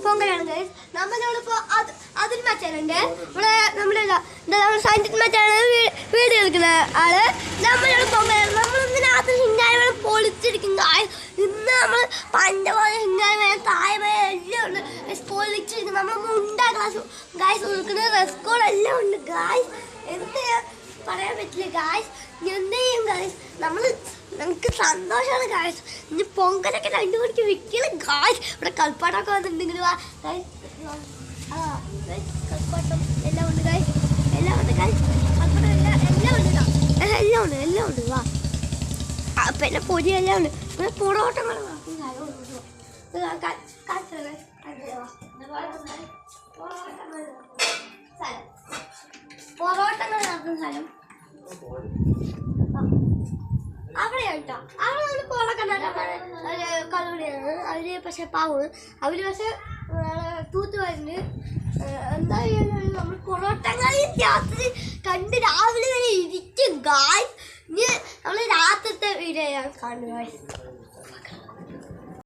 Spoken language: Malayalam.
പൊങ്കലാണ് ഗൈസ്. നമ്മളിപ്പോൾ അതിൽ മച്ചാനുണ്ട് ഇവിടെ നമ്മുടെ സയൻറ്റിസ്റ്റ് മച്ചാണ് വീഡിയോ എടുക്കുന്ന ആള്. നമ്മളിവിടെ പൊങ്കലാണ്. നമ്മളിന്ന് രാത്രി ഹിങ്കായ പൊളിച്ചിരിക്കും ഗൈസ്. ഇന്ന് നമ്മൾ പണ്ട് പോലെ ഹിങ്കായ താഴെ എല്ലാം ഉണ്ട് പൊളിച്ചിരിക്കും. നമ്മൾ മുണ്ടാ ക്ലാസ് ഗൈസ് കൊടുക്കുന്നത് റെസ്കോൾ എല്ലാം ഉണ്ട് ഗൈസ്. എന്ത് പറയാൻ പറ്റില്ല ഗൈസ്. എന്ത് ചെയ്യും ഗൈസ്? നമുക്ക് സന്തോഷമാണ് ഗൈസ്. ഇനി പൊങ്കലൊക്കെ 2 മണിക്ക് വിൽക്കലും ഗൈസ്. ഇവിടെ കളിപ്പാട്ടമൊക്കെ വന്നിട്ടുണ്ടെങ്കിൽ വാ ഗൈസ്. കളിപ്പാട്ടം എല്ലാം ഉണ്ട് ഗൈസ്. എല്ലാം ഉണ്ട് ഗൈസ്. കളിപ്പാട്ടം എല്ലാം ഉണ്ട് വാ. പിന്നെ പൊരി എല്ലാം ഉണ്ട്. പിന്നെ പൊറോട്ടങ്ങൾ പൊറോട്ടങ്ങൾ നടക്കുന്ന സ്ഥലം അവിടെയാണ് കേട്ടോ. അവിടെ നമ്മൾ പൊറോട്ട കളുടിയാണ്. അവര് പക്ഷെ പാവമാണ്. അവര് പക്ഷെ തൂത്ത് വരുന്നത് എന്താ ചെയ്യുന്നത്? നമ്മൾ പൊറോട്ടങ്ങളി രാത്രി കണ്ട് രാവിലെ വരെ ഇരിക്കും ഗായ്സ്. ഇനി നമ്മൾ രാത്രിത്തെ വീഡിയോ ഞാൻ കാണും ഗായ്സ്.